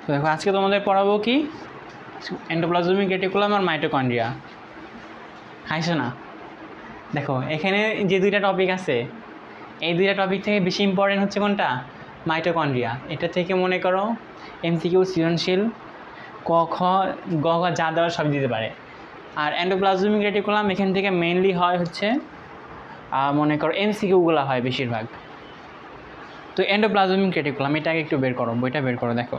তো দেখো আজকে তোমাদের পড়াবো কি এন্ডোপ্লাজমিক রেটিকুলাম আর মাইটোকন্ড্রিয়া। হাইছো না? দেখো এখানে যে দুইটা টপিক আছে এই দুইটা টপিক থেকে বেশি ইম্পর্টেন্ট হচ্ছে কোনটা? মাইটোকন্ড্রিয়া। এটা থেকে মনে করো এমসিকিউ সৃজনশীল ক খ গ ঘ যা দেওয়ার সব দিতে পারে। আর এন্ডোপ্লাজমিক রেটিকুলাম এখান থেকে মেইনলি হয় হচ্ছে মনে করো এমসিকিউগুলো হয় বেশিরভাগ। তো এন্ডোপ্লাজমিক রেটিকুলাম এটাকে একটু বের করো, বইটা বের করো। দেখো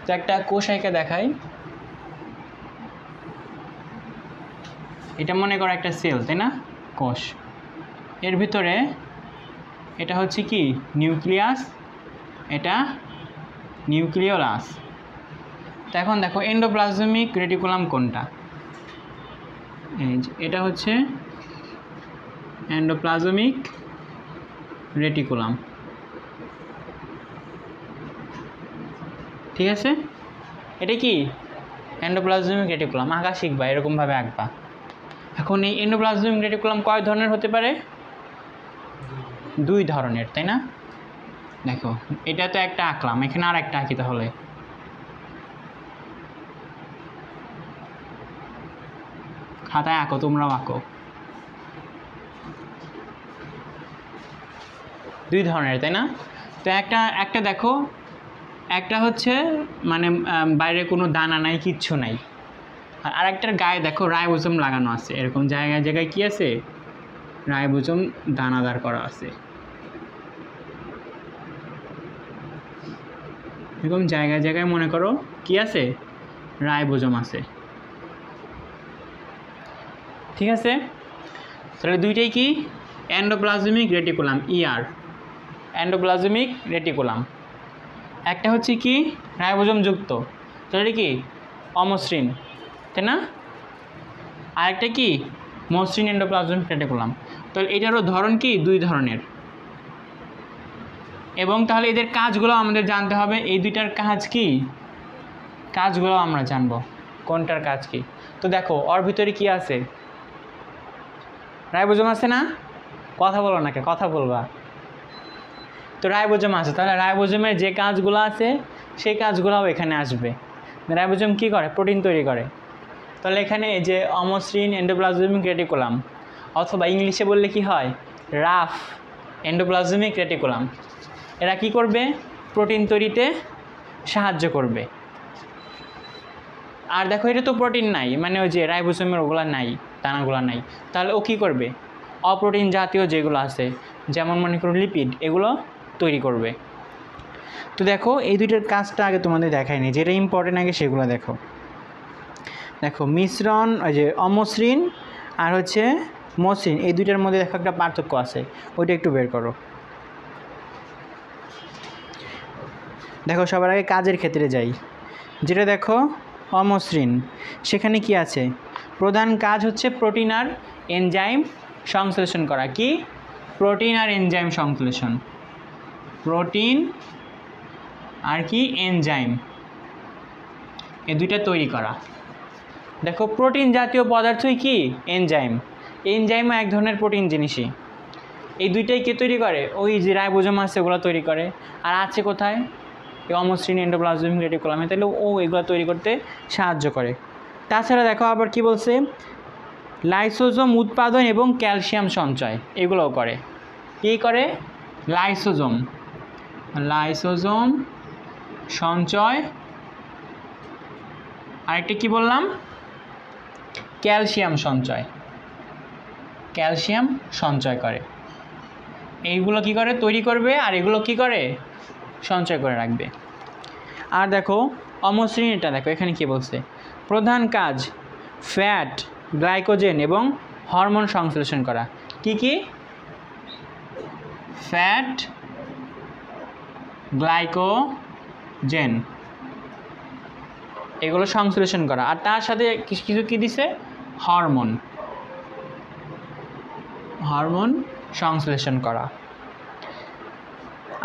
তো একটা কোষ এঁকে দেখাই। এটা মনে করো একটা সেল, তাই না? কোষ। এর ভিতরে এটা হচ্ছে কি নিউক্লিয়াস, এটা নিউক্লিওলাস। তো এখন দেখো এন্ডোপ্লাজমিক রেটিকুলাম কোনটা? এই যে এটা হচ্ছে এন্ডোপ্লাজমিক রেটিকুলাম, ঠিক আছে? এটা কি এন্ডোপ্লাজমিক রেটিকুলাম, আঁকা শিখবা, এরকমভাবে আঁকবা। এখন এই এন্ডোপ্লাজমিক রেটিকুলাম কয় ধরনের হতে পারে? দুই ধরনের, তাই না? দেখো এটা তো একটা আঁকলাম, এখানে আর একটা আঁকি, তাহলে খাতায় আঁকো, তোমরাও আঁকো। দুই ধরনের, তাই না? তো একটা দেখো, একটা হচ্ছে মানে বাইরে কোনো দানা নাই, কিচ্ছু নাই। আর আরেকটার গায়ে দেখো রাইবোজোম লাগানো আছে, এরকম জায়গায় জায়গায় কি আছে? রাইবোজোম দানাদার করা আছে, এরকম জায়গায় জায়গায় মনে করো কি আছে? রাইবোজোম আছে, ঠিক আছে? তাহলে দুইটাই কি endoplasmic reticulum, ER endoplasmic reticulum. একটা হচ্ছে কি রাইবোজোম যুক্ত, তাহলে কি অমসৃণ, তাই না? আরেকটা কি মসৃণ এন্ডোপ্লাজমিক রেটিকুলাম। তো এটারও ধরন কি দুই ধরনের, এবং তাহলে এদের কাজগুলো আমাদের জানতে হবে। এই দুইটার কাজ কি, কাজগুলো আমরা জানবো কোনটার কাজ কি। তো দেখো ওর ভিতরে কি আছে? রাইবোজোম আছে না? কথা বলো না, কথা বলবা। তো রাইবোজোম আছে, তাহলে রাইবোজোমের যে কাজগুলো আছে সেই কাজগুলোও এখানে আসবে। রাইবোজোম কি করে? প্রোটিন তৈরি করে। তাহলে এখানে এই যে অমসৃণ এন্ডোপ্লাজমিক রেটিকুলাম, অথবা ইংলিশে বললে কি হয় রাফ এন্ডোপ্লাজমিক রেটিকুলাম, এরা কি করবে? প্রোটিন তৈরিতে সাহায্য করবে। আর দেখো এটা তো প্রোটিন নাই, মানে ওই যে রাইবোজোমের ওগুলো নাই, দানাগুলো নাই, তাহলে ও কী করবে? অপ্রোটিন জাতীয় যেগুলো আছে, যেমন মনে করো লিপিড, এগুলো তৈরি করবে। তো দেখো এই দুইটার কাজটা আগে তোমাদের দেখায়নি, যেটা ইম্পর্টেন্ট আগে সেগুলো দেখো। দেখো মিশ্রণ, ওই যে অমসৃণ আর হচ্ছে মসৃণ, এই দুইটার মধ্যে দেখো একটা পার্থক্য আছে, ওইটা একটু বের করো। দেখো সবার আগে কাজের ক্ষেত্রে যাই। যেটা দেখো অমসৃণ, সেখানে কি আছে? প্রধান কাজ হচ্ছে প্রোটিন আর এনজাইম সংশ্লেষণ করা। কি? প্রোটিন আর এনজাইম সংশ্লেষণ, প্রোটিন আর কি এনজাইম, এই দুইটা তৈরি করা। দেখো প্রোটিন জাতীয় পদার্থই কি এনজাইম, এনজাইমও এক ধরনের প্রোটিন জিনিসই। এই দুইটাই কে তৈরি করে? ওই যে রাইবোজোম আছে ওগুলো তৈরি করে। আর আছে কোথায়? এই অমসৃণ এন্ডোপ্লাজমিক রেটিকুলামে, তাহলে ও এগুলো তৈরি করতে সাহায্য করে। তাছাড়া দেখো আবার কি বলছে? লাইসোজোম উৎপাদন এবং ক্যালসিয়াম সঞ্চয়, এগুলোও করে। কী করে? লাইসোজোম, লাইসোজোম সঞ্চয়, আরেকটা কি বললাম? ক্যালসিয়াম সঞ্চয়, ক্যালসিয়াম সঞ্চয় করে। এইগুলো কি করে? তৈরি করবে, আর এগুলো কি করে? সঞ্চয় করে রাখবে। আর দেখো অমসৃণ, এটা দেখো এখানে কি বলছে? প্রধান কাজ ফ্যাট, গ্লাইকোজেন এবং হরমোন সংশ্লেষণ করা। কি কি? ফ্যাট, গ্লাইকোজেন, এগুলো সংশ্লেষণ করা। আর তার সাথে কিছু কিছু কী দিছে? হরমোন, হরমোন সংশ্লেষণ করা।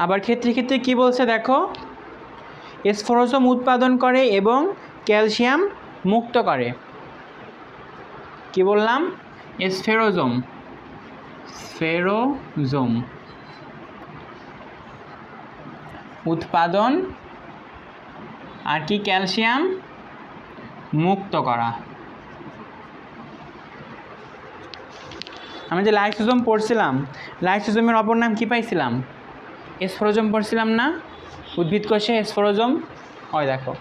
আবার ক্ষেত্রে ক্ষেত্রে কী বলছে দেখো? স্ফেরোজোম উৎপাদন করে এবং ক্যালসিয়াম মুক্ত করে। কি বললাম? স্ফেরোজোম, স্ফেরোজোম উৎপাদন আর কি ক্যালসিয়াম মুক্ত করা। আমি যে লাইসোজোম পড়ছিলাম, লাইসোজোমের অপর নাম কি পাইছিলাম? স্পোরোজোম পড়ছিলাম না? উদ্ভিদ কোষে স্পোরোজোম। ওই দেখো,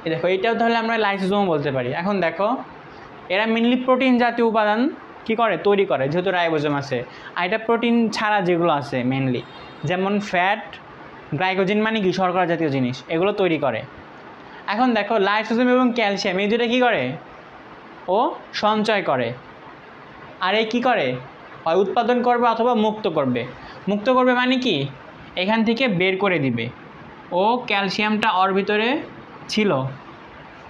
এই দেখো, এইটাও তাহলে আমরা লাইসোজোম বলতে পারি। এখন দেখো, এরা মেনলি প্রোটিন জাতীয় উপাদান কি করে? তৈরি করে, যেহেতু রাইবোজোম আছে। আর এটা প্রোটিন ছাড়া যেগুলো আছে মেনলি, যেমন ফ্যাট, গ্লাইকোজেন মানে কি শর্করা জাতীয় জিনিস, এগুলো তৈরি করে। এখন দেখো, লাইসোজোম এবং ক্যালসিয়াম এই দুটো কী করে? ও সঞ্চয় করে। আর এই কী করে? হয় উৎপাদন করবে অথবা মুক্ত করবে। মুক্ত করবে মানে কি? এখান থেকে বের করে দিবে। ও ক্যালসিয়ামটা ওর ভিতরে ছিল,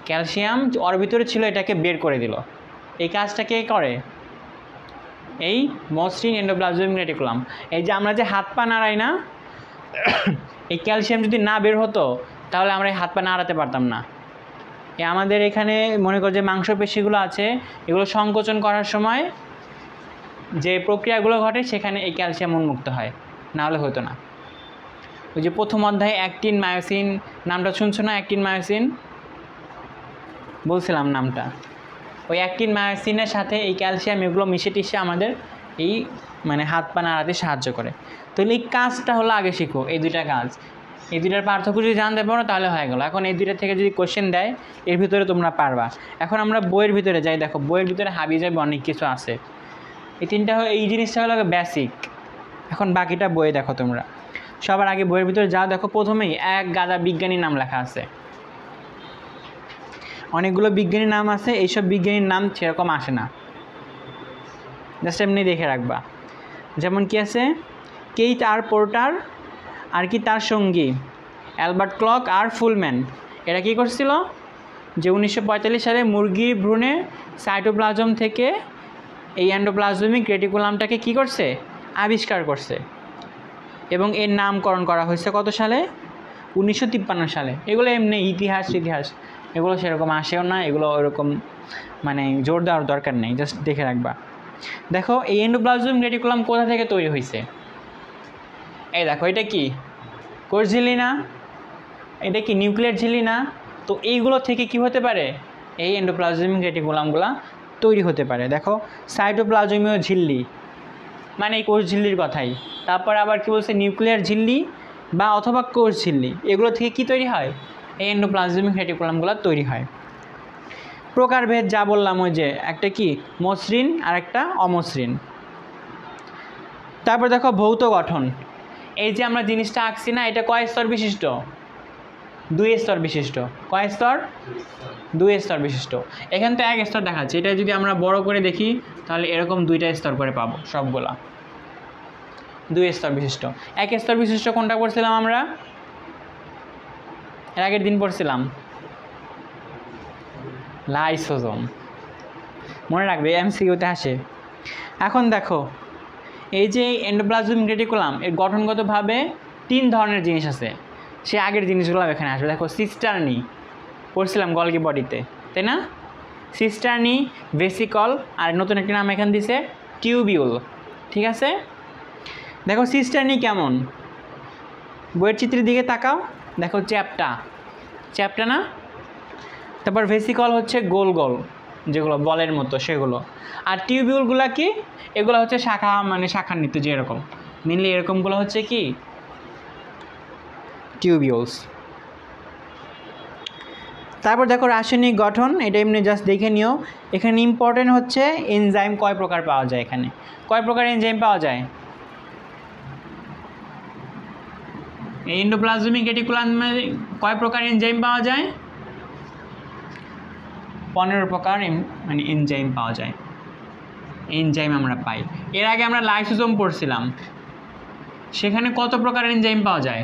ক্যালসিয়াম ওর ভিতরে ছিল, এটাকে বের করে দিল। এই কাজটা কে করে? এই মসৃণ এন্ডোপ্লাজমিক রেটিকুলাম। এই যে আমরা যে হাত পা নাড়াই না, এই ক্যালসিয়াম যদি না বের হতো তাহলে আমরা এই হাত পা নাড়াতে পারতাম না। আমাদের এখানে মনে কর যে মাংসপেশিগুলো আছে, এগুলো সংকোচন করার সময় যে প্রক্রিয়াগুলো ঘটে সেখানে এই ক্যালসিয়াম উন্মুক্ত হয়, না হলে হতো না। ওই যে প্রথম অধ্যায়ে অ্যাক্টিন মায়োসিন নামটা শুনছো না? অ্যাক্টিন মায়োসিন বলছিলাম নামটা। ওই অ্যাক্টিন মায়োসিনের সাথে এই ক্যালসিয়াম এগুলো মিশে টিশে আমাদের এই মানে হাত পা নাড়াতে সাহায্য করে। তাহলে এই কাজটা হলো আগে শিখো, এই দুইটা কাজ। এই দুইটার পার্থক্য যদি জানতে পারো তাহলে হয়ে গেল। এখন এই দুইটা থেকে যদি কোশ্চেন দেয় এর ভিতরে তোমরা পারবা। এখন আমরা বইয়ের ভিতরে যাই, দেখো বইয়ের ভিতরে হাবি যাবে অনেক কিছু আছে। এই তিনটা এই জিনিসটা হলো বেসিক। এখন বাকিটা বইয়ে দেখো তোমরা। সবার আগে বইয়ের ভিতরে যা দেখো, প্রথমেই এক গাদা বিজ্ঞানীর নাম লেখা আছে। অনেকগুলো বিজ্ঞানীর নাম আছে, এইসব বিজ্ঞানীর নাম সেরকম আসে না, জাস্ট এমনি দেখে রাখবা। যেমন কি আছে, কেইট আর পোর্টার আর কি তার সঙ্গী অ্যালবার্ট ক্লক আর ফুলম্যান। এরা কী করছিল? যে 1945 সালে মুরগির ভ্রূণে সাইটোপ্লাজম থেকে এই এন্ডোপ্লাজমিক রেটিকুলামটাকে কী করছে? আবিষ্কার করছে। এবং এর নামকরণ করা হয়েছে কত সালে? 1953 সালে। এগুলো এমনি ইতিহাস এগুলো সেরকম আসেও না, এগুলো ওরকম মানে জোর দেওয়ার দরকার নেই, জাস্ট দেখে রাখবা। দেখো, এই এন্ডোপ্লাজমিক রেটিকুলাম কোথা থেকে তৈরি হয়েছে? এই দেখো, এটা কি কোষ ঝিল্লি না? এটা কি নিউক্লিয়ার ঝিল্লি না? তো এইগুলো থেকে কি হতে পারে? এই এন্ডোপ্লাজমিক রেটিকুলামগুলো তৈরি হতে পারে। দেখো, সাইটোপ্লাজমীয় ঝিল্লি মানে এই কোষ ঝিল্লির কথাই। তারপর আবার কি বলছে? নিউক্লিয়ার ঝিল্লি বা অথবা কোষ ঝিল্লি, এগুলো থেকে কি তৈরি হয়? এই এন্ডোপ্লাজমিক রেটিকুলামগুলো তৈরি হয়। প্রকারভেদ যা বললাম, ওই যে একটা কি মসৃণ আর একটা অমসৃণ। তারপর দেখো ভৌত গঠন। এই যে আমরা জিনিসটা আঁকছি না, এটা কয় স্তর বিশিষ্ট? 2 স্তর বিশিষ্ট। কয় স্তর? 2 স্তর বিশিষ্ট। এখান তো 1 স্তর দেখাচ্ছে, এটা যদি আমরা বড় করে দেখি তাহলে এরকম 2টা স্তর করে পাবো সবগুলা। 2 স্তর বিশিষ্ট। 1 স্তর বিশিষ্ট কোনটা পড়ছিলাম আমরা? এর আগের দিন পড়ছিলাম লাইসোজোম, মনে রাখবে, এমসিকিউতে আসে। এখন দেখো, এই যে এন্ডোপ্লাজমিক রেটিকুলাম এর গঠনগতভাবে 3 ধরনের জিনিস আছে। সে আগের জিনিসগুলো এখানে আসবে। দেখো, সিস্টার্নি পড়ছিলাম গলগি বডিতে, তাই না? সিস্টার্নি, ভেসিকল, আর নতুন একটি নাম এখানে দিছে টিউবিউল। ঠিক আছে? দেখো সিস্টার্নি কেমন, বইয়ের চিত্রের দিকে তাকাও, দেখো চ্যাপ্টা না? তারপর ভেসিকল হচ্ছে গোল গোল যেগুলো বলের মতো সেগুলো। আর টিউবিউলগুলো কি? এগুলো হচ্ছে শাখা, মানে শাখান্বিত, যে এরকম মেনলি এরকমগুলো হচ্ছে কি টিউবিউলস। তারপর দেখো রাসায়নিক গঠন, এটা এমনি জাস্ট দেখে নিও। এখানে ইম্পর্টেন্ট হচ্ছে এনজাইম কয় প্রকার পাওয়া যায়। এখানে কয় প্রকার এনজাইম পাওয়া যায়? এন্ডোপ্লাজমিক রেটিকুলামে কয় প্রকার এনজাইম পাওয়া যায়? 15 প্রকার মানে এনজাইম পাওয়া যায়। এনজাইম আমরা পাই। এর আগে আমরা লাইসোজোম পড়ছিলাম, সেখানে কত প্রকার এনজাইম পাওয়া যায়?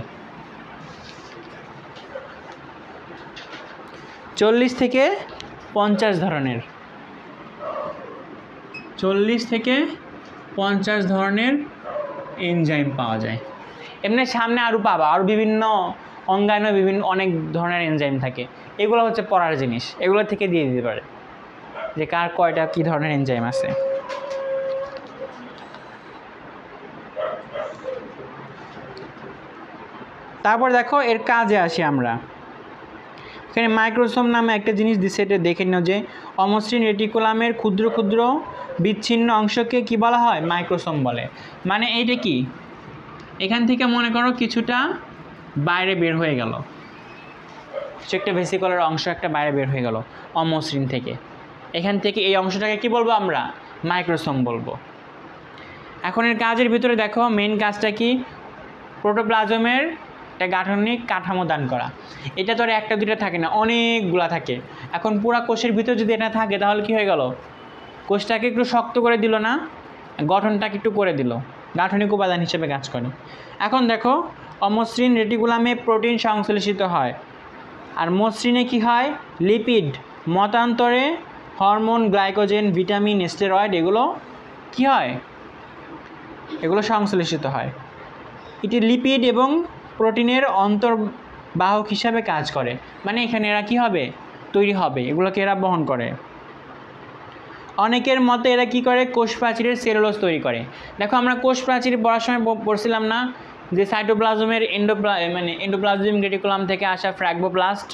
40 থেকে 50 ধরনের। 40 থেকে 50 ধরনের এনজাইম পাওয়া যায়। এমনি সামনে আরও পাবা, আরও বিভিন্ন অঙ্গাণু, বিভিন্ন অনেক ধরনের এনজাইম থাকে। এগুলো হচ্ছে পড়ার জিনিস, এগুলো থেকে দিয়ে দিতে পারে যে কার কয়টা কী ধরনের এনজাইম আছে। তারপর দেখো এর কাজে আসি আমরা। এখানে মাইক্রোসোম নামে একটা জিনিস দিচ্ছে, এটা দেখে নাও যে অমসৃণ রেটিকুলামের ক্ষুদ্র ক্ষুদ্র বিচ্ছিন্ন অংশকে কি বলা হয়? মাইক্রোসোম বলে। মানে এইটা কি, এখান থেকে মনে করো কিছুটা বাইরে বের হয়ে গেল, একটা ভেসিকলের অংশ একটা বাইরে বের হয়ে গেল অমসৃণ থেকে, এখান থেকে এই অংশটাকে কি বলবো আমরা? মাইক্রোসোম বলবো। এখন এর কাজের ভিতরে দেখো মেইন কাজটা কি? প্রোটোপ্লাজমের একটা গাঠনিক কাঠামো দান করা। এটা তো আর একটা দুইটা থাকে না, অনেকগুলা থাকে। এখন পুরা কোষের ভিতরে যদি এটা থাকে তাহলে কি হয়ে গেল? কোষটাকে একটু শক্ত করে দিল না, গঠনটাকে একটু করে দিল, গাঠনিক উপাদান হিসেবে কাজ করে। এখন দেখো অমসৃণ রেটিকুলামে প্রোটিন সংশ্লেষিত হয়, আর মসৃণে কি হয়? লিপিড, মতান্তরে হরমোন, গ্লাইকোজেন, ভিটামিন, স্টেরয়েড এগুলো কি হয়? এগুলো সংশ্লেষিত হয়। এটি লিপিড এবং প্রোটিনের অন্তর্বাহক হিসাবে কাজ করে। মানে এখানে এরা কি হবে? তৈরি হবে, এগুলোকে এরা বহন করে। অনেকের মতে এরা কি করে? কোষ প্রাচীরের সেলুলোজ তৈরি করে। দেখো আমরা কোষ প্রাচীর পড়ার সময় পড়ছিলাম না যে সাইটোপ্লাজমের এন্ডোপ্লাজমিক রেটিকুলাম থেকে আসা ফ্র্যাগমোপ্লাস্ট,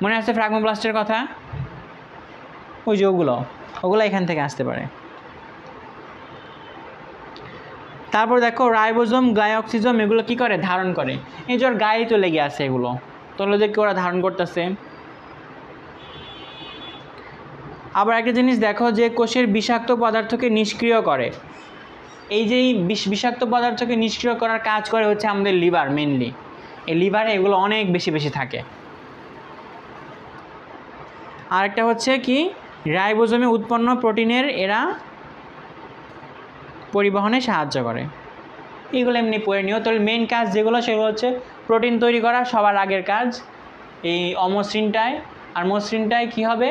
মনে আছে ফ্র্যাগমোপ্লাস্টের কথা? ওই যে ওগুলো এখান থেকে আসতে পারে। তারপর দেখো রাইবোজোম, গ্লাইঅক্সিজোম এগুলো কি করে? ধারণ করে। এই যে ওর গায়ে তো লেগে আছে, এগুলো তাহলে দেখি ওরা ধারণ করতেছে। আবার একটা জিনিস দেখো যে কোষের বিষাক্ত পদার্থকে নিষ্ক্রিয় করে। এই যে বিষাক্ত পদার্থকে নিষ্ক্রিয় করার কাজ করে হচ্ছে আমাদের লিভার মেনলি। এই লিভারে এগুলো অনেক বেশি থাকে। আরেকটা হচ্ছে কি? রাইবোজোমে উৎপন্ন প্রোটিনের এরা পরিবহনে সাহায্য করে। এগুলো এমনি পড়ে নিও। তাহলে মেন কাজ যেগুলো সেগুলো হচ্ছে প্রোটিন তৈরি করা সবার আগের কাজ এই অমসৃণটায়, আর মসৃণটায় কি হবে?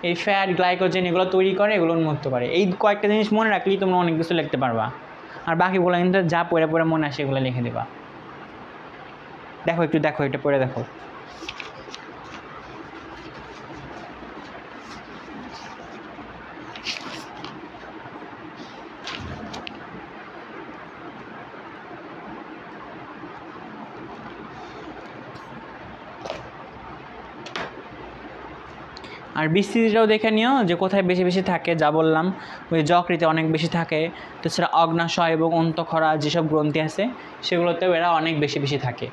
এই ফ্যাট, গ্লাইকোজেন এগুলো তৈরি করে, এগুলো উন্মুক্ত করে। এই কয়েকটা জিনিস মনে রাখলেই তোমরা অনেক কিছু লিখতে পারবা। আর বাকিগুলো কিন্তু যা পড়ে মনে আসে এগুলো লিখে দেবা। দেখো এটা পড়ে দেখো। আর বিস্তৃতিটাও দেখে নিও যে কোথায় বেশি থাকে। যা বললাম ওই যকৃতে অনেক বেশি থাকে, তাছাড়া অগ্নাশয় এবং অন্তঃক্ষরা যেসব গ্রন্থি আছে সেগুলোতেও এরা অনেক বেশি থাকে।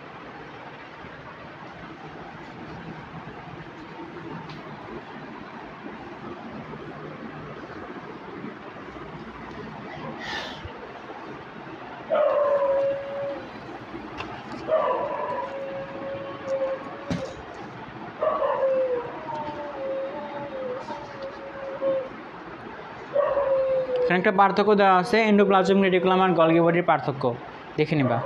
এখানে একটা পার্থক্য দেওয়া আছে, এন্ডোপ্লাজমিক রেটিকুলাম আর গলগি বডির পার্থক্য দেখে নিবা।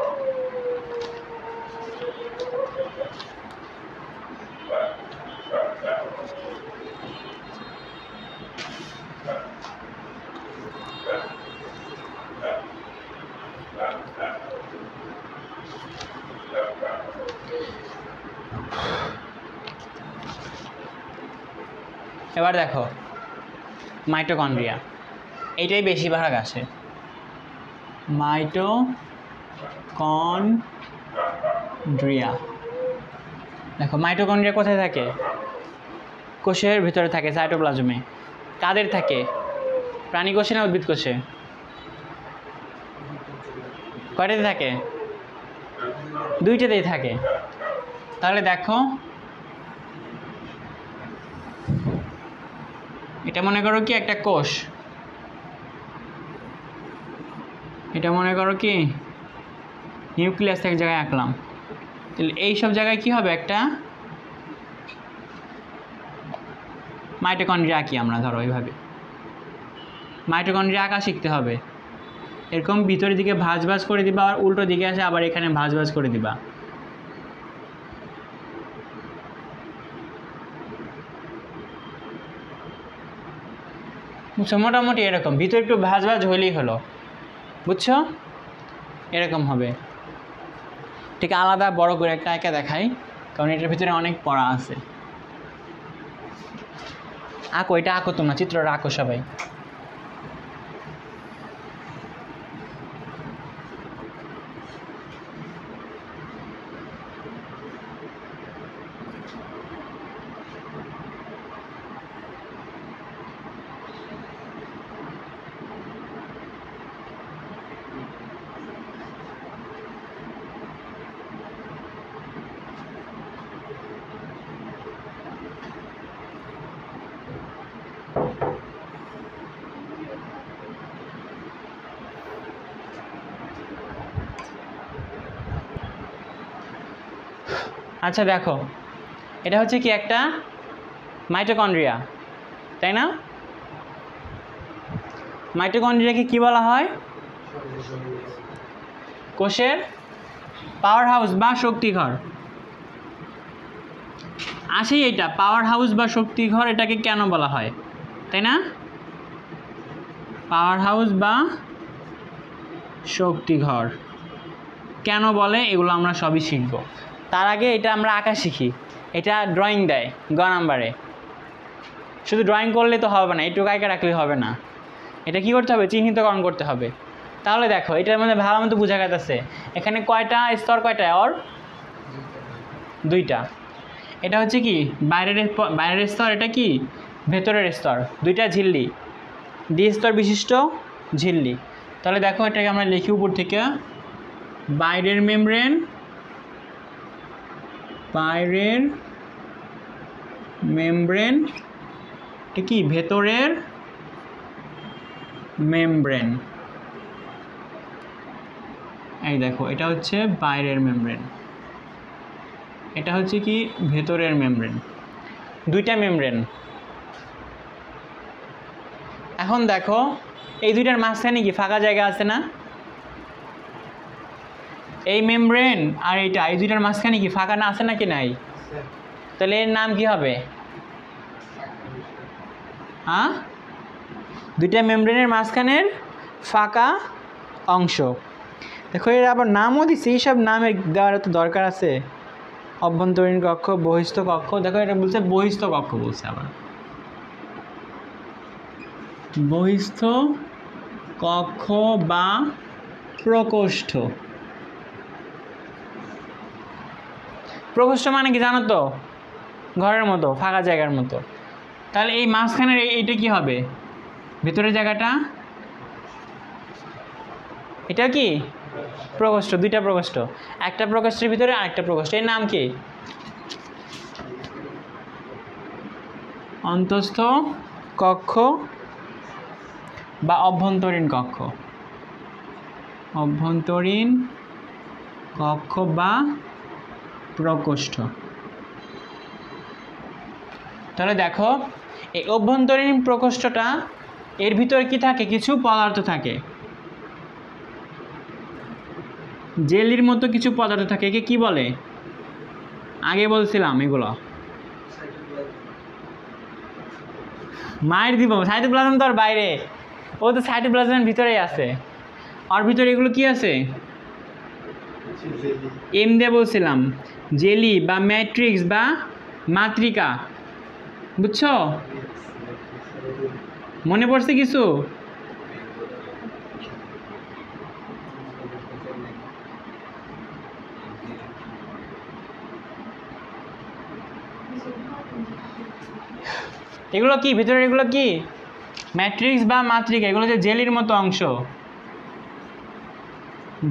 এবার দেখো মাইটোকন্ড্রিয়া, এইটাই বেশিরভাগ আসে। মাইটোকন্ড্রিয়া, দেখো মাইটোকন্ড্রিয়া কোথায় থাকে? কোষের ভিতরে থাকে, সাইটোপ্লাজমে। কাদের থাকে? প্রাণী কোষে না উদ্ভিদ কোষে? কয়টাতে থাকে? দুইটাতেই থাকে। তাহলে দেখো এটা মনে করো কি একটা কোষ, এটা মনে করো কি নিউক্লিয়াস এক জায়গায় আঁকলাম। তাহলে এই সব জায়গায় কি হবে? একটা মাইটোকন্ড্রিয়া আঁকি আমরা। ধরো এইভাবে মাইটোকন্ড্রিয়া আঁকা শিখতে হবে। এরকম ভিতরের দিকে ভাঁজ করে দিবা, আর উল্টো দিকে আসে আবার এখানে ভাঁজ করে দিবা। মোটামুটি এরকম ভিতরে একটু ভাঁজ হইলেই হলো, বুঝছো? এরকম হবে। ঠিক আলাদা বড় করে একটা একা দেখাই, কারণ এটার ভিতরে অনেক পড়া আছে। আঁকো, এটা আঁকো তোমরা, চিত্রটা আঁকো সবাই। আচ্ছা দেখো, এটা হচ্ছে কি একটা মাইটোকন্ড্রিয়া, তাই না? মাইটোকন্ড্রিয়াকে কি বলা হয়? কোষের পাওয়ার হাউস বা শক্তিঘর। আসি এটা পাওয়ার হাউস বা শক্তিঘর, এটাকে কেন বলা হয়, তাই না? পাওয়ার হাউস বা শক্তিঘর কেন বলে, এগুলো আমরা সবই শিখব। তার আগে এটা আমরা আঁকা শিখি। এটা ড্রয়িং দেয় গ নাম্বারে। শুধু ড্রয়িং করলে তো হবে না, একটু আঁকা রাখলে হবে না, এটা কি করতে হবে? চিহ্নিতকরণ করতে হবে। তাহলে দেখো এটার মধ্যে ভালো মতো বোঝা গেছে এখানে কয়টা স্তর, কয়টা? ওর দুইটা। এটা হচ্ছে কি বাইরের স্তর, এটা কি ভেতরের স্তর, দুইটা ঝিল্লি, দ্বিস্তর বিশিষ্ট ঝিল্লি। তাহলে দেখো এটাকে আমরা লিখি উপর থেকে, বাইরের মেমব্রেন, বাইরের মেমব্রেন, এটা কি ভেতরের মেমব্রেন। এই দেখো এটা হচ্ছে বাইরের মেমব্রেন, এটা হচ্ছে কি ভেতরের মেমব্রেন, দুইটা মেমব্রেন। এখন দেখো এই দুইটার মাঝখানে কি ফাঁকা জায়গা আছে না? এই মেমব্রেন আর এইটা, এই দুইটার মাঝখানে কি ফাঁকা না আছে নাকি নাই? তাহলে এর নাম কি হবে? হ্যাঁ, দুইটা মেমব্রেনের মাঝখানের ফাঁকা অংশ। দেখো এর আবার নামও দিচ্ছে, এইসব নামের দেওয়ার তো দরকার আছে। অভ্যন্তরীণ কক্ষ, বহিস্থ কক্ষ। দেখো এটা বলছে বহিস্থ কক্ষ, বলছে আবার বহিস্থ কক্ষ বা প্রকোষ্ঠ। প্রকোষ্ঠ মানে কি জানো তো? ঘরের মতো, ফাঁকা জায়গার মতো। তাহলে এই মাঝখানের এইটা কি হবে? ভেতরের জায়গাটা, এটা কি প্রকোষ্ঠ, দুইটা প্রকোষ্ঠ, একটা প্রকোষ্ঠের ভিতরে আরেকটা প্রকোষ্ঠ। এর নাম কি? অন্তঃস্থ কক্ষ বা অভ্যন্তরীণ কক্ষ, অভ্যন্তরীণ কক্ষ বা প্রকোষ্ঠ। তাহলে দেখো এই অভ্যন্তরীণ প্রকোষ্ঠটা, এর ভিতরে কি থাকে? কিছু পদার্থ থাকে, জেলির মতো কিছু পদার্থ থাকে। একে কি বলে? আগে বলছিলাম এগুলো মায়ের দিব। সাইটোপ্লাজম তো আর বাইরে, ও তো সাইটোপ্লাজমের ভিতরেই আছে। আর ভিতরে এগুলো কি আছে? এম দিয়ে বলছিলাম, জেলি বা ম্যাট্রিক্স বা মাতৃকা। বুঝছো? মনে পড়ছে কিছু? এগুলো কি ভিতরে? এগুলো কি ম্যাট্রিক্স বা মাতৃকা। এগুলো যে জেলির মতো অংশ,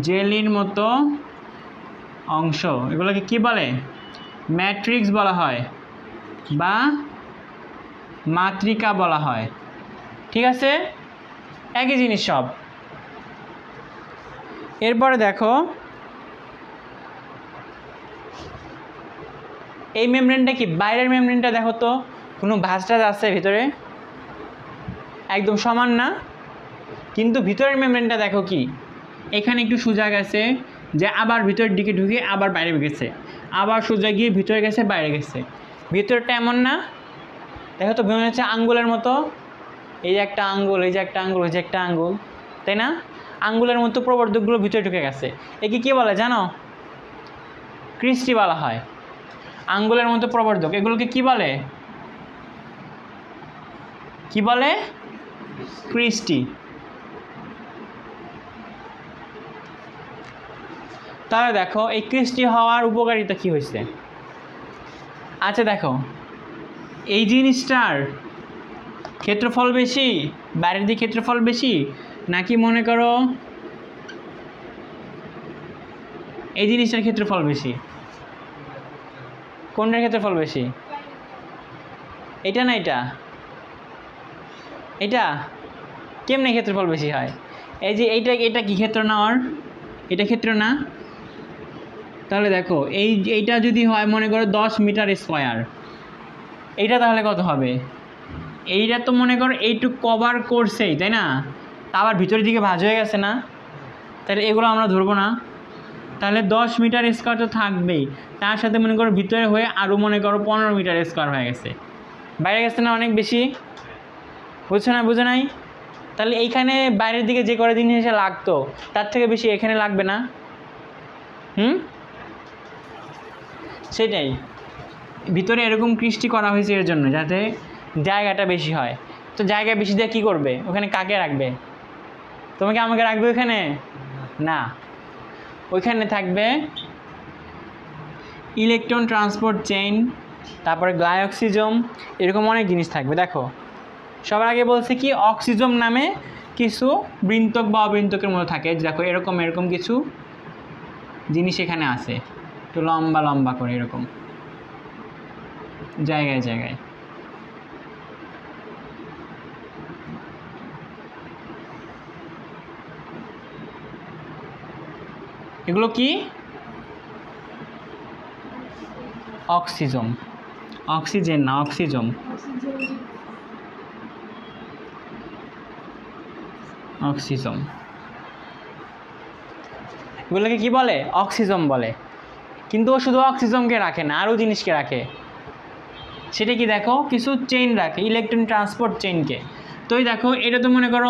জেলির মতো অংশ, এগুলোকে কি বলে? ম্যাট্রিক্স বলা হয় বা মাতৃকা বলা হয়। ঠিক আছে, একই জিনিস সব। এরপরে দেখো এই মেমব্রেনটা কি? বাইরের মেমব্রেনটা দেখো তো, কোনো ভাঁজ-টাজ আছে ভিতরে? একদম সমান না। কিন্তু ভিতরের মেমব্রেনটা দেখো কি, এখানে একটু সোজা গেছে, যে আবার ভিতরের দিকে ঢুকে আবার বাইরে গেছে, আবার সোজা গিয়ে ভিতরে গেছে, বাইরে গেছে। ভিতরটা এমন না, দেখো তো মনে হচ্ছে আঙ্গুলের মতো। এই যে একটা আঙ্গুল, এই যে একটা আঙ্গুল, এই যে একটা আঙ্গুল, তাই না? আঙ্গুলের মতো প্রবর্ধকগুলো ভিতরে ঢুকে গেছে। একে কি বলে জানো? ক্রিস্টি বলা হয়। আঙ্গুলের মতো প্রবর্ধক, এগুলোকে কি বলে? কি বলে? ক্রিস্টি। তাহলে দেখো এই ক্রিস্টি হওয়ার উপকারিতা কি হয়েছে? আচ্ছা দেখো, এই জিনিসটার ক্ষেত্রফল বেশি, বাইরের দিকে ক্ষেত্রফল বেশি, নাকি মনে করো এই জিনিসটার ক্ষেত্রফল বেশি? কোনটার ক্ষেত্রফল বেশি? এটা না এটা? এটা কেমনে ক্ষেত্রফল বেশি হয়? এই যে এইটা, এটা কি ক্ষেত্র না? ওর এটা ক্ষেত্র না? তাহলে দেখো এইটা যদি হয় মনে করো 10 মিটার স্কোয়ার, এইটা তাহলে কত হবে? এইটা তো মনে করো এইটুকু কভার করছেই, তাই না? আবার ভিতরের দিকে ভাঁজ হয়ে গেছে না, তাহলে এগুলো আমরা ধরবো না। তাহলে 10 মিটার স্কোয়ার তো থাকবেই, তার সাথে মনে করো ভিতরে হয়ে আরও মনে করো 15 মিটার স্কোয়ার হয়ে গেছে, বাইরে গেছে না অনেক বেশি, বুঝছো না? বুঝো নাই? তাহলে এইখানে বাইরের দিকে যে করে জিনিস এসে লাগতো তার থেকে বেশি এখানে লাগবে না? সেটাই, ভিতরে এরকম কৃষ্টি করা হয়েছে এর জন্য যাতে জায়গাটা বেশি হয়। তো জায়গা বেশি দিয়ে কী করবে? ওখানে কাকে রাখবে? তোমাকে আমাকে রাখবে ওখানে? না, ওইখানে থাকবে ইলেকট্রন ট্রান্সপোর্ট চেইন, তারপরে গ্লাইকোজোম, এরকম অনেক জিনিস থাকবে। দেখো সবার আগে বলছে কি অক্সিজোম নামে কিছু বৃন্তক বা অবৃন্তকের মতো থাকে, দেখো এরকম এরকম কিছু জিনিস এখানে আছে, একটু লম্বা লম্বা করে এরকম জায়গায় জায়গায়। এগুলো কি? অক্সিজোম, অক্সিজেন না, অক্সিজোম। অক্সিজোম এগুলোকে কি বলে? অক্সিজোম বলে। কিন্তু ও শুধু অক্সিজোমকে রাখে না, আরও জিনিসকে রাখে। সেটা কি? দেখো কিছু চেইন রাখে, ইলেকট্রন ট্রান্সপোর্ট চেইনকে। তো এই দেখো এটা তো মনে করো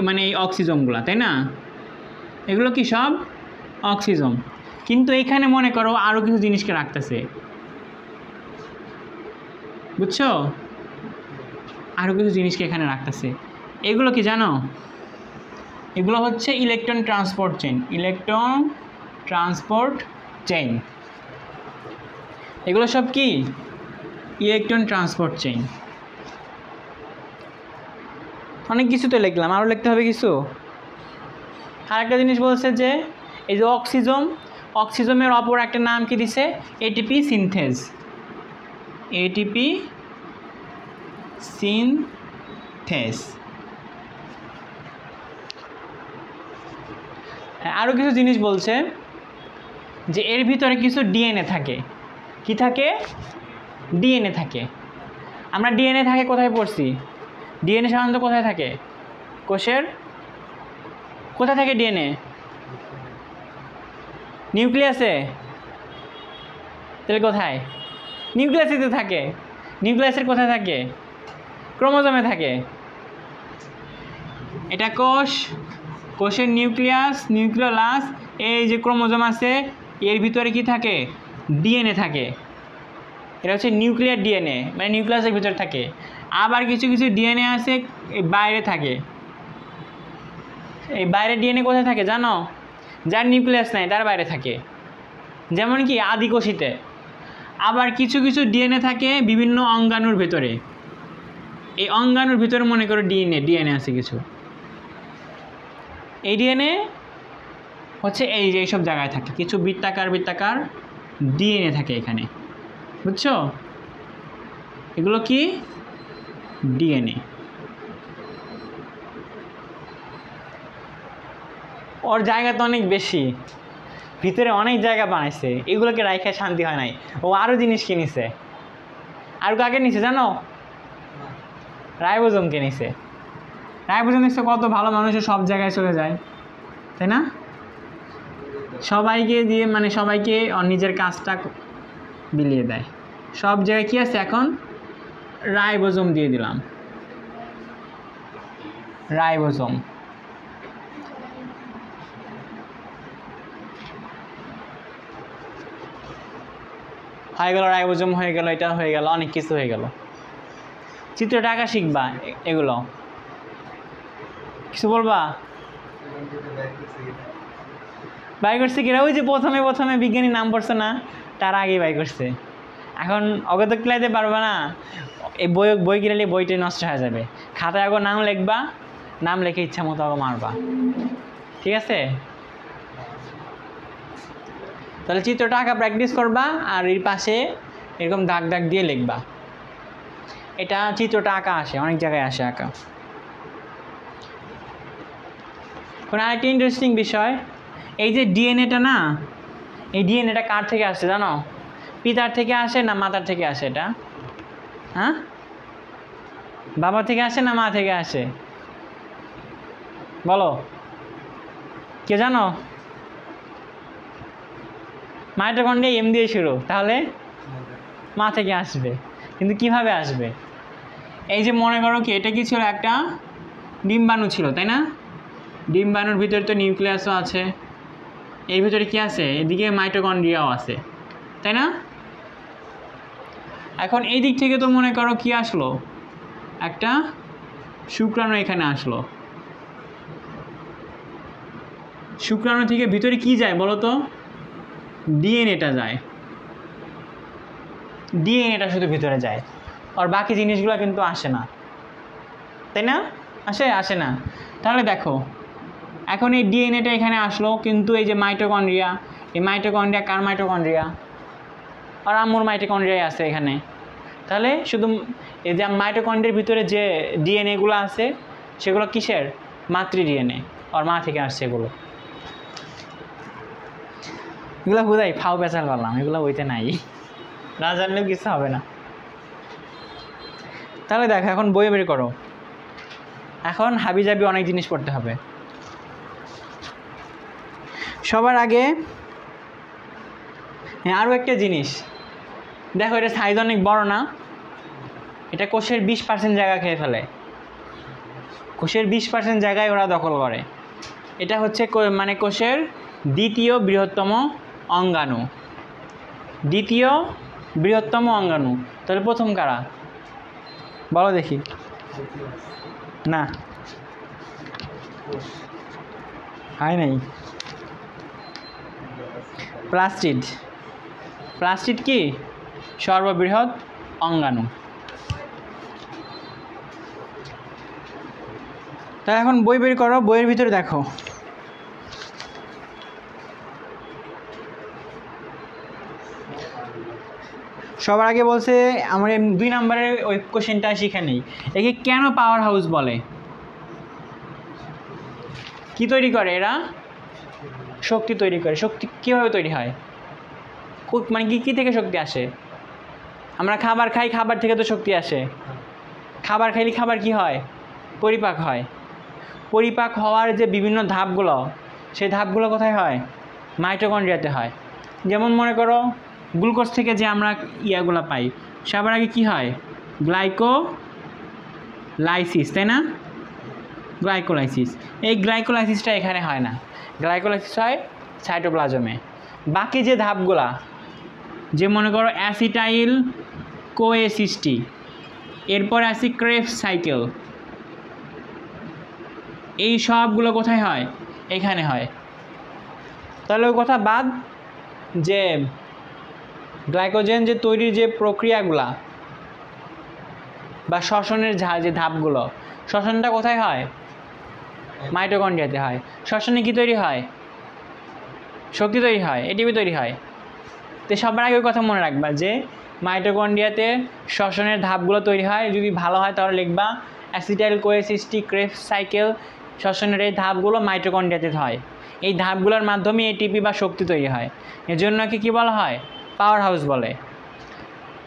মানে এই অক্সিজোমগুলো, তাই না? এগুলো কি সব অক্সিজোম, কিন্তু এইখানে মনে করো আরও কিছু জিনিসকে রাখতেছে, বুঝছো? আরও কিছু জিনিসকে এখানে রাখতেছে। এগুলো কি জানো? এগুলো হচ্ছে electron transport chain, electron transport chain. এগুলো সব কি? Electron transport chain. অনেক কিছু তো লিখলাম, আরও লিখতে হবে কিছু। আরেকটা জিনিস বলছে যে এই যে অক্সিজোম, অক্সিজোমের অপর একটা নাম কি দিছে? ATP সিনথেজ, ATP সিনথেজ। হ্যাঁ, আরও কিছু জিনিস বলছে যে এর ভিতরে কিছু ডিএনএ থাকে। কি থাকে? ডিএনএ থাকে। আমরা ডিএনএ থাকে কোথায় পড়ছি? ডিএনএ সাধারণত কোথায় থাকে? কোষের কোথায় থাকে ডিএনএ? নিউক্লিয়াসে। তাহলে কোথায়? নিউক্লিয়াসে তো থাকে। নিউক্লিয়াসের কোথায় থাকে? ক্রোমোজোমে থাকে। এটা কোষ, কোষের নিউক্লিয়াস, নিউক্লিয়াস, এই যে ক্রোমোজোম আছে এর ভিতরে কি থাকে? ডিএনএ থাকে। এটা হচ্ছে নিউক্লিয়ার ডিএনএ, মানে নিউক্লিয়াসের ভিতরে থাকে। আবার কিছু কিছু ডিএনএ আছে বাইরে থাকে। এই বাইরে ডিএনএ কোথায় থাকে জানো? যার নিউক্লিয়াস নাই তার বাইরে থাকে, যেমন কি আদিকোষীতে। আবার কিছু কিছু ডিএনএ থাকে বিভিন্ন অঙ্গাণুর ভেতরে। এই অঙ্গাণুর ভিতরে মনে করো ডিএনএ আছে কিছু। এই ডিএনএ হচ্ছে এই যে এইসব জায়গায় থাকে, কিছু বৃত্তাকার বৃত্তাকার ডিএনএ থাকে এখানে, বুঝছো? এগুলো কি? ডিএনএ। ওর জায়গা তো অনেক বেশি, ভিতরে অনেক জায়গা বানাইছে, এগুলোকে রাইখা শান্তি হয় নাই। ও আরও জিনিস কিনেছে। আর কাকে নিছে জানো? রাইবোজোমকে নিছে। রাইবোজোম নিচ্ছে, কত ভালো মানুষের সব জায়গায় চলে যায়, তাই না? সবাইকে দিয়ে মানে সবাইকে নিজের কাজটা বিলিয়ে দেয়। সব জায়গায় কি আছে এখন? রাইবোজোম দিয়ে দিলাম, রাইবোজোম। হয়ে গেল রাইবোজোম, হয়ে গেল, এটা হয়ে গেল, অনেক কিছু হয়ে গেল। চিত্রটা আঁকা শিখবা, এগুলো কিছু বলবা? বাই করছে কিনা? ওই যে প্রথমে বিজ্ঞানী নাম পড়ছে না, তার আগেই বাই করছে। এখন অগত ক্লাইতে পারবা না, এই বই কিনলে বইটা নষ্ট হয়ে যাবে। খাতায় আগে নাম লিখবা, নাম লিখে ইচ্ছা মতো আগে মারবা, ঠিক আছে? তাহলে চিত্রটা আঁকা প্র্যাকটিস করবা, আর এর পাশে এরকম দাগ দাগ দিয়ে লিখবা। এটা চিত্রটা আঁকা আসে, অনেক জায়গায় আসে আঁকা। এখন আরেকটা ইন্টারেস্টিং বিষয়, এই যে ডিএনএটা না, এই ডিএনএটা কার থেকে আসছে জানো? পিতার থেকে আসে না মাতার থেকে আসে? এটা হ্যাঁ, বাবা থেকে আসে না মা থেকে আসে? বলো, কে জানো? মাইটোকন্ড্রিয়া এম দিয়ে শুরু, তাহলে মা থেকে আসবে। কিন্তু কিভাবে আসবে? এই যে মনে করো কি, এটা কি ছিল? একটা ডিম্বাণু ছিল, তাই না? ডিম্বাণুর ভিতরে তো নিউক্লিয়াসও আছে, এর ভিতরে কি আছে? এদিকে মাইটোকন্ড্রিয়াও আছে, তাই না? এখন এই দিক থেকে তো মনে করো কি আসলো, একটা শুক্রাণু এখানে আসলো। শুক্রাণু থেকে ভিতরে কি যায় বলো তো? ডিএনএটা যায়, ডিএনএটা শুধু ভিতরে যায়, আর বাকি জিনিসগুলো কিন্তু আসে না, তাই না? আসে না। তাহলে দেখো, এখন এই ডিএনএটা এখানে আসলো, কিন্তু এই যে মাইটোকন্ড্রিয়া, এই মাইটোকন্ড্রিয়া কার মাইটোকন্ড্রিয়া? আর আম্মুর মাইটোকন্ড্রিয়ায় আছে এখানে। তাহলে শুধু এই যে মাইটোকন্ড্রিয়ার ভিতরে যে ডিএনএগুলো আছে সেগুলো কিসের? মাতৃ ডিএনএ, আর মা থেকে আসছে এগুলো। এগুলো বোঝাই ফাও পেঁচাল পারলাম, এগুলো বইতে নাই, না জানলেও কিছু হবে না। তাহলে দেখো, এখন বই বের করো। এখন হাবিজাবি অনেক জিনিস পড়তে হবে। সবার আগে হ্যাঁ, আরও একটা জিনিস দেখো, এটা সাইজ অনেক বড় না? এটা কোষের 20% জায়গা খেয়ে ফেলে, কোষের 20% জায়গায় ওরা দখল করে। এটা হচ্ছে মানে কোষের দ্বিতীয় বৃহত্তম অঙ্গাণু, দ্বিতীয় বৃহত্তম অঙ্গাণু। তাহলে প্রথম কারা বলো দেখি? না, হয় নাই। প্লাস্টিড। প্লাস্টিড কি? সর্ববৃহৎ অঙ্গাণু। তা এখন বই বের করো, বইয়ের ভিতরে দেখো সবার আগে বলছে আমার 2 নম্বরের ওই কোশ্চেনটা শিখে নেই, একে কেন পাওয়ার হাউস বলে? কি তৈরি করে এরা? শক্তি তৈরি করে। শক্তি কীভাবে তৈরি হয়? মানে কী থেকে শক্তি আসে? আমরা খাবার খাই, খাবার থেকে তো শক্তি আসে। খাবার খাইলে খাবার কি হয়? পরিপাক হয়। পরিপাক হওয়ার যে বিভিন্ন ধাপগুলো, সেই ধাপগুলো কোথায় হয়? মাইটোকন্ড্রিয়াতে হয়। যেমন মনে করো গ্লুকোজ থেকে যে আমরা ইয়াগুলো পাই, সবার আগে কি হয়? গ্লাইকোলাইসিস, তাই না? গ্লাইকোলাইসিস। এই গ্লাইকোলাইসিসটা এখানে হয় না, গ্লাইকোলাইসিস হয় সাইটোপ্লাজমে। বাকি যে ধাপগুলা, যে মনে করো অ্যাসিটাইল কোএসিসটি, এরপর আছে ক্রেবস সাইকেল, এই সবগুলো কোথায় হয়? এখানে হয়। তাহলে ওই কথা বাদ, যে গ্লাইকোজেন যে তৈরির যে প্রক্রিয়াগুলা বা শ্বসনের যে ধাপগুলো, শ্বসনটা কোথায় হয়? মাইটোকন্ড্রিয়াতে হয়। শ্বসনে কি তৈরি হয়? শক্তি তৈরি হয়, এটিপি তৈরি হয়। তো সবার আগে ওই কথা মনে রাখবা যে মাইটোকন্ড্রিয়াতে শ্বসনের ধাপগুলো তৈরি হয়। যদি ভালো হয় তাহলে লিখবা অ্যাসিটাইল কোএসিসটি ক্রেবস সাইকেল, শ্বসনের এই ধাপগুলো মাইটোকন্ড্রিয়াতে হয়। এই ধাপগুলোর মাধ্যমে এটিপি বা শক্তি তৈরি হয়। এজন্য কি বলা হয়? পাওয়ার হাউস বলে।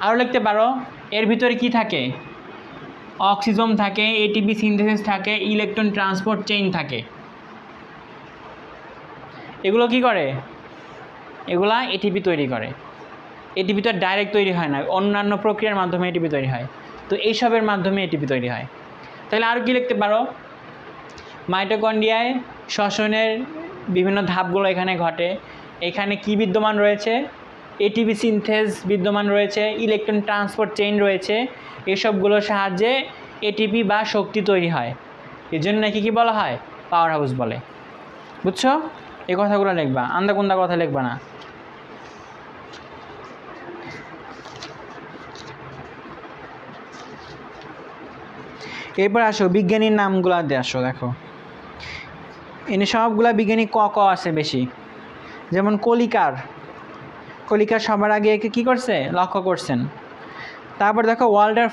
আরও লিখতে পারো, এর ভিতরে কি থাকে? অক্সিজম থাকে, এটিপি সিনথেসিস থাকে, ইলেকট্রন ট্রান্সপোর্ট চেইন থাকে। এগুলো কি করে? এগুলা এটিপি তৈরি করে। এটিপি তো ডাইরেক্ট তৈরি হয় না, অন্যান্য প্রক্রিয়ার মাধ্যমে এটিপি তৈরি হয়। তো এইসবের মাধ্যমে এটিপি তৈরি হয়। তাহলে আর কি লিখতে পারো? মাইটোকন্ড্রিয়ায় শ্বসনের বিভিন্ন ধাপগুলো এখানে ঘটে। এখানে কি বিদ্যমান রয়েছে? এটিপি সিনথেস বিদ্যমান রয়েছে, ইলেকট্রন ট্রান্সপোর্ট চেইন রয়েছে। এসবগুলোর সাহায্যে এটিপি বা শক্তি তৈরি হয়। এর জন্য নাকি কী বলা হয়? পাওয়ার হাউস বলে। বুঝছো? এই কথাগুলো লিখবা, আন্দাকুন্দা কথা লিখবা না। এরপর আসো বিজ্ঞানীর নামগুলো দিয়ে আসো। দেখো এনে সবগুলা বিজ্ঞানী ক আছে বেশি। যেমন কলিকার সবার আগে একে কী করছে? লক্ষ্য করছেন। তারপর দেখো ওয়াল্টার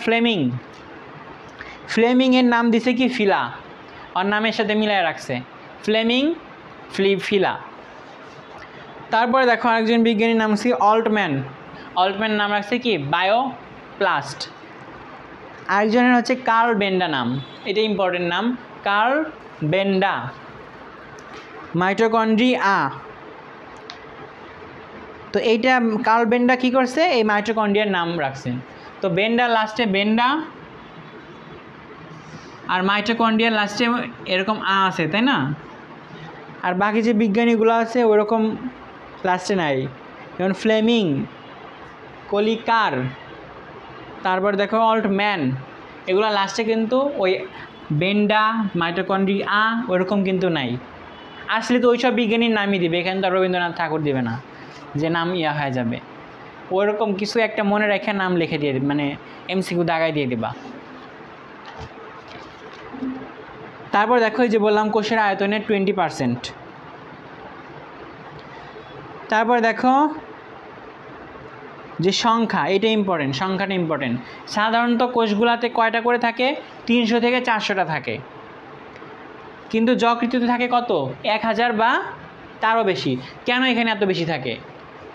ফ্লেমিংয়ের নাম দিছে কি? ফিলা। ওর নামের সাথে মিলায় রাখছে ফ্লেমিং, ফিলা। তারপরে দেখো আরেকজন বিজ্ঞানীর নাম হচ্ছে অল্টম্যান। অল্টম্যান নাম রাখছে কি বায়োপ্লাস্ট। আরেকজনের হচ্ছে কার্ল বেন্ডা নাম, এটা ইম্পর্টেন্ট নাম, কার্ল বেন্ডা। মাইটোকন্ড্রিয়া, তো এইটা কার্ল বেন্ডা কী করছে, এই মাইটোকন্ড্রিয়ার নাম রাখছেন। তো বেন্ডা লাস্টে বেন্ডা আর মাইটোকন্ড্রিয়ার লাস্টে এরকম আছে, তাই না? আর বাকি যে বিজ্ঞানীগুলো আছে ওরকম লাস্টে নাই, যেমন ফ্লেমিং, কলিকার, তারপর দেখো অল্টম্যান, এগুলো লাস্টে কিন্তু ওই বেন্ডা মাইটোকন্ড্রিয়া ওরকম কিন্তু নাই। আসলে তো ওইসব বিজ্ঞানীর নামই দিবে, এখানে তো রবীন্দ্রনাথ ঠাকুর দিবে না যে নাম ইয়া হয়ে যাবে। ওইরকম কিছু একটা মনে রেখে নাম লিখে দিয়ে দিবে, মানে এমসিকিউ দাগায় দিয়ে দিবা। তারপর দেখো এই যে বললাম কোষের আয়তনের 20%। তারপর দেখো যে সংখ্যা, এটা ইম্পর্টেন্ট, সংখ্যাটা ইম্পর্টেন্ট। সাধারণত কোষগুলাতে কয়টা করে থাকে, 300 থেকে 400টা থাকে, কিন্তু যকৃতিতে থাকে কত, 1000 বা তারও বেশি। কেন এখানে এত বেশি থাকে?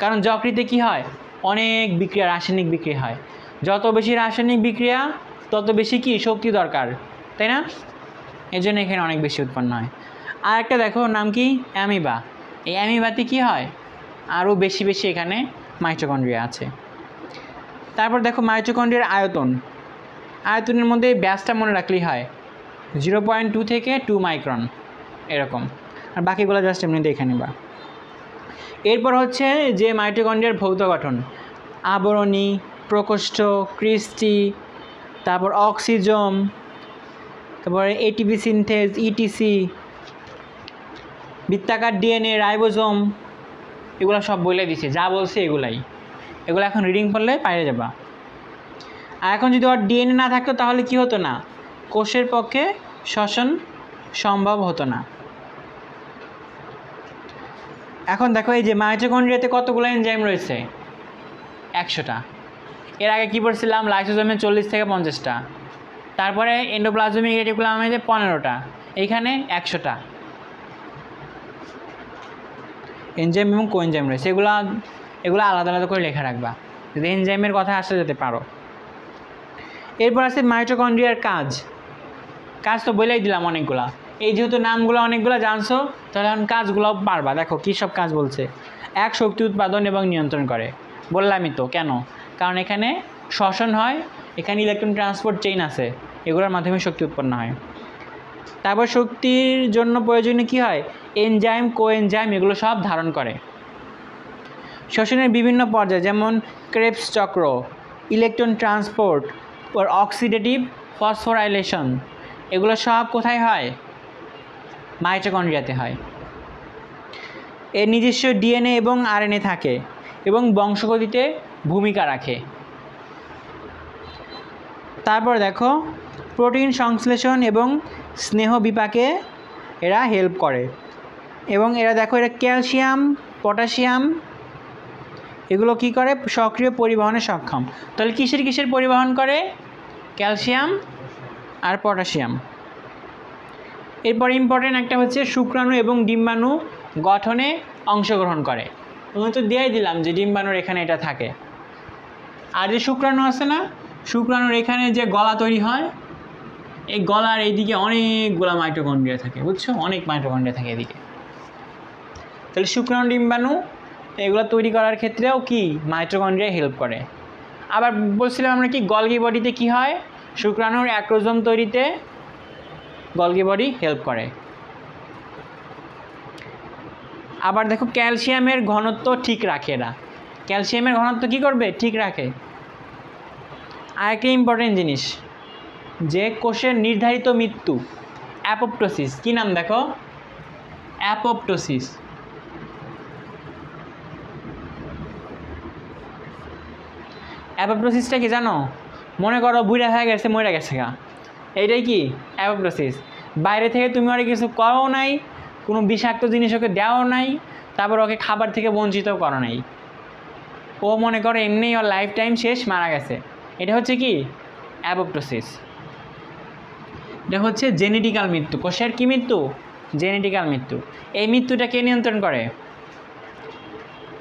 কারণ যকৃতে কি হয়, অনেক বিক্রিয়া, রাসায়নিক বিক্রিয়া হয়। যত বেশি রাসায়নিক বিক্রিয়া তত বেশি কি শক্তি দরকার, তাই না? এই জন্য এখানে অনেক বেশি উৎপন্ন হয়। আর একটা দেখো নাম কি, অ্যামিবা। এই অ্যামিবাতে কি হয়, আরও বেশি বেশি এখানে মাইটোকন্ড্রিয়া আছে। তারপর দেখো মাইটোকন্ড্রিয়ার আয়তন, আয়তনের মধ্যে ব্যাসটা মনে রাখলেই হয়, 0.2 থেকে 2 মাইক্রন এরকম, আর বাকিগুলো জাস্ট এমনি দেখে নেবা। এরপর হচ্ছে যে মাইটোকন্ড্রিয়ার ভৌত গঠন, আবরণী, প্রকোষ্ঠ, ক্রিস্টি, তারপর অক্সিজোম, তারপরে এটিপি সিনথেজ, ইটিসি, বৃত্তাকার ডিএনএ, রাইবোজোম, এগুলো সব বলে দিছে, যা বলছে এগুলাই। এগুলো এখন রিডিং পড়লে বাইরে যাবা। আর এখন যদি ওর ডিএনএ না থাকতো তাহলে কি হতো না, কোষের পক্ষে শ্বসন সম্ভব হতো না। এখন দেখো এই যে মাইটোকন্ড্রিয়াতে কতগুলো এনজাইম রয়েছে, 100টা। এর আগে কী পড়ছিলাম, লাইসোজোমে 40 থেকে 50টা, তারপরে এন্ডোপ্লাজমিক রেটিকুলামে 15টা, এইখানে 100টা এনজাইম এবং কোএনজাইম রয়েছে। এগুলো আলাদা আলাদা করে লেখা রাখবা, যদি এনজাইমের কথা আসতে যেতে পারো। এরপর আছে মাইটোকন্ড্রিয়ার কাজ। কাজ তো বলেই দিলাম অনেকগুলা, এই যেহেতু নামগুলো অনেকগুলো জানছো, তাহলে এখন কাজগুলো পারবা। দেখো কী সব কাজ বলছে। এক, শক্তি উৎপাদন এবং নিয়ন্ত্রণ করে, বললামই তো। কেন? কারণ এখানে শ্বসন হয়, এখানে ইলেকট্রন ট্রান্সপোর্ট চেইন আছে, এগুলোর মাধ্যমে শক্তি উৎপন্ন হয়। তারপর শক্তির জন্য প্রয়োজনীয় কী হয়, এনজাইম, কোএনজাইম, এগুলো সব ধারণ করে। শ্বসনের বিভিন্ন পর্যায়, যেমন ক্রেবস চক্র, ইলেকট্রন ট্রান্সপোর্ট, ওর অক্সিডেটিভ ফসফোরাইলেশন, এগুলো সব কোথায় হয়, মাইটোকন্ড্রিয়াতে হয়। এর নিজস্ব ডিএনএ এবং আরএনএ থাকে এবং বংশগতিতে ভূমিকা রাখে। তারপর দেখো প্রোটিন সংশ্লেষণ এবং স্নেহ বিপাকে এরা হেল্প করে, এবং এরা দেখো এরা ক্যালসিয়াম, পটাশিয়াম, এগুলো কি করে, সক্রিয় পরিবহনে সক্ষম। তাহলে কিসের কিসের পরিবহন করে, ক্যালসিয়াম আর পটাশিয়াম। এরপর ইম্পর্টেন্ট একটা হচ্ছে শুক্রাণু এবং ডিম্বাণু গঠনে অংশগ্রহণ করে। আমি তো দিয়েই দিলাম যে ডিম্বাণুর এখানে এটা থাকে। আর যে শুক্রাণু আছে না, শুক্রাণুর এখানে যে গলা তৈরি হয়, এই গলার এইদিকে অনেকগুলো মাইটোকন্ড্রিয়া থাকে, বুঝছো, অনেক মাইটোকন্ড্রিয়া থাকে এদিকে। তাহলে শুক্রাণু, ডিম্বাণু এগুলো তৈরি করার ক্ষেত্রেও কি মাইটোকন্ড্রিয়া হেল্প করে। আবার বলছিলাম আমরা কি গলগি বডিতে কি হয়, শুক্রাণুর অ্যাক্রোজোম তৈরিতে গলগি বডি হেল্প করে। আবার দেখো ক্যালসিয়ামের ঘনত্ব ঠিক রাখে এরা, ক্যালসিয়ামের ঘনত্ব কি করবে, ঠিক রাখে। আরেকটা ইম্পর্টেন্ট জিনিস, যে কোষের নির্ধারিত মৃত্যু, অ্যাপোপ্টোসিস, কি নাম দেখো, অ্যাপোপ্টোসিস। অ্যাপোপ্টোসিসটা কি জানো, মনে করো বুড়া হয়ে গেছে, মরে গেছে গা, এইটাই কি অ্যাপোপ্টোসিস। বাইরে থেকে তুমি ওরা কিছু করো নাই, কোনো বিষাক্ত জিনিস ওকে দেওয়াও নাই, তারপর ওকে খাবার থেকে বঞ্চিত করো নাই, ও মনে করো এমনি ওর লাইফ টাইম শেষ, মারা গেছে। এটা হচ্ছে কি অ্যাপোপ্টোসিস। এটা হচ্ছে জেনেটিক্যাল মৃত্যু, কোষের কি মৃত্যু, জেনেটিক্যাল মৃত্যু। এই মৃত্যুটা কে নিয়ন্ত্রণ করে,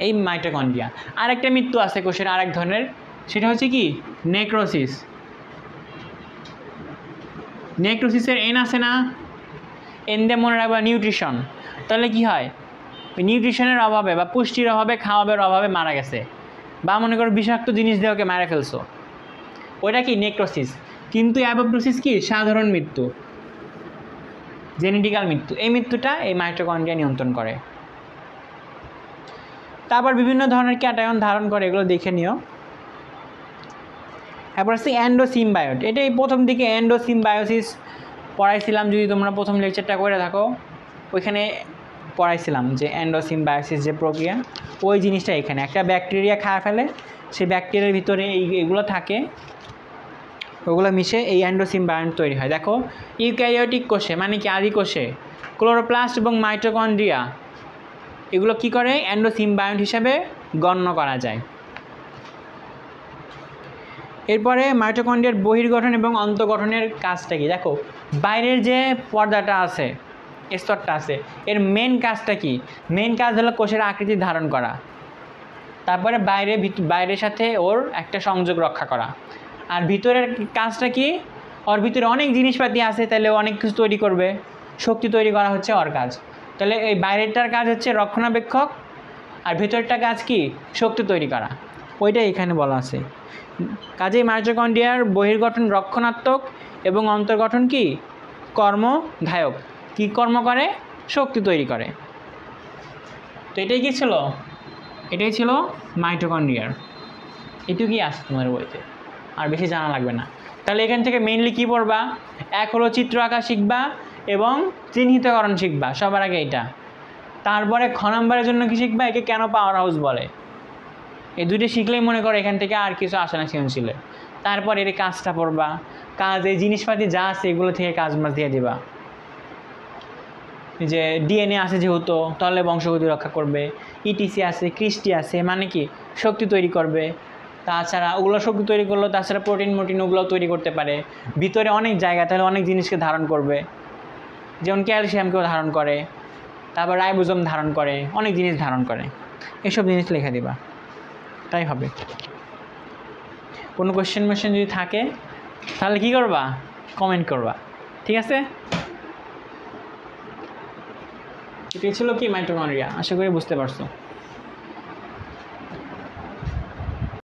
এই মাইটোকন্ড্রিয়া। আরেকটা মৃত্যু আছে কোষের আরেক ধরনের, সেটা হচ্ছে কি নেক্রোসিস। নেক্রোসিসের এন আছে না, এন দিয়ে মনে রাখবা নিউট্রিশন। তাহলে কি হয়, নিউট্রিশনের অভাবে বা পুষ্টির অভাবে, খাওয়াবের অভাবে মারা গেছে, বা মনে করো বিষাক্ত জিনিস দিয়ে ওকে মারা ফেলছো, ওইটা কি নেক্রোসিস। কিন্তু অ্যাপোপ্টোসিস কি সাধারণ মৃত্যু, জেনেটিক্যাল মৃত্যু। এই মৃত্যুটা এই মাইটোকন্ড্রিয়া নিয়ন্ত্রণ করে। তারপর বিভিন্ন ধরনের ক্যাটায়ন ধারণ করে, এগুলো দেখে নিও। এরপর হচ্ছে এন্ডোসিম্বায়োট। এটাই প্রথম দিকে এন্ডোসিম্বায়োসিস পড়াইছিলাম, যদি তোমরা প্রথম লেকচারটা করে থাকো ওইখানে পড়াইছিলাম যে এন্ডোসিম্বায়োসিস যে প্রক্রিয়া, ওই জিনিসটা এখানে একটা ব্যাকটেরিয়া খায় ফেলে, সেই ব্যাকটেরিয়ার ভিতরে এগুলো থাকে, ওগুলো মিশে এই এন্ডোসিম্বায়োট তৈরি হয়। দেখো ইউক্যারিওটিক কোষে মানে কি আদি কোষে ক্লোরোপ্লাস্ট এবং মাইটোকন্ড্রিয়া এগুলো কি করে এন্ডোসিম্বায়োট হিসাবে গণ্য করা যায়। এরপরে মাইটোকন্ড্রিয়ার বহির্গঠন এবং অন্তর্গঠনের কাজটা কি, দেখো বাইরের যে পর্দাটা আছে, স্তরটা আছে, এর মেন কাজটা কি, মেন কাজ হলো কোষের আকৃতি ধারণ করা, তারপরে বাইরের সাথে ওর একটা সংযোগ রক্ষা করা। আর ভিতরের কাজটা কি, ওর ভিতরে অনেক জিনিসপাতি আছে, তাহলে অনেক কিছু তৈরি করবে, শক্তি তৈরি করা হচ্ছে ওর কাজ। তাহলে এই বাইরেরটার কাজ হচ্ছে রক্ষণাবেক্ষক, আর ভিতরটা কাজ কি শক্তি তৈরি করা, ওইটা এখানে বলা আছে। কাজেই মাইটোকন্ড্রিয়ার বহির্গঠন রক্ষণাত্মক এবং অন্তর্গঠন কি কর্মধায়ক। কি কর্ম করে, শক্তি তৈরি করে। তো এটাই কি ছিল, এটাই ছিল মাইটোকন্ড্রিয়ার। এটুকুই আছে তোমার বইতে, আর বেশি জানা লাগবে না। তাহলে এখান থেকে মেইনলি কী পড়বা, এক হলো চিত্র আঁকা শিখবা এবং চিহ্নিতকরণ শিখবা সবার আগে এটা। তারপরে খ নম্বরের জন্য কি শিখবা, একে কেন পাওয়ার হাউস বলে। এই দুইটা শিখলেই মনে করো এখান থেকে আর কিছু আসে না সৃজনশীলে। তারপর এর কাজটা পড়বা, কাজ এই জিনিসপাতি যা আছে এগুলো থেকে কাজ মাছ দিয়ে দিবা। যে ডিএনএ আছে যেহেতু, তাহলে বংশগতি রক্ষা করবে, ইটিসি আছে, ক্রিস্টি আছে, মানে কি শক্তি তৈরি করবে। তাছাড়া ওগুলো শক্তি তৈরি করলো, তাছাড়া প্রোটিন ওগুলো তৈরি করতে পারে। ভিতরে অনেক জায়গা, তাহলে অনেক জিনিসকে ধারণ করবে, যেমন ক্যালসিয়ামকেও ধারণ করে, তারপর রাইবোজোম ধারণ করে, অনেক জিনিস ধারণ করে। এসব জিনিস লিখে দিবা, তাই হবে। কোনো কোশ্চেন যদি থাকে তাহলে কি করবা, কমেন্ট করবা, ঠিক আছে। এটাই ছিল কি মাইটোকন্ড্রিয়া, আশা করি বুঝতে পারছো।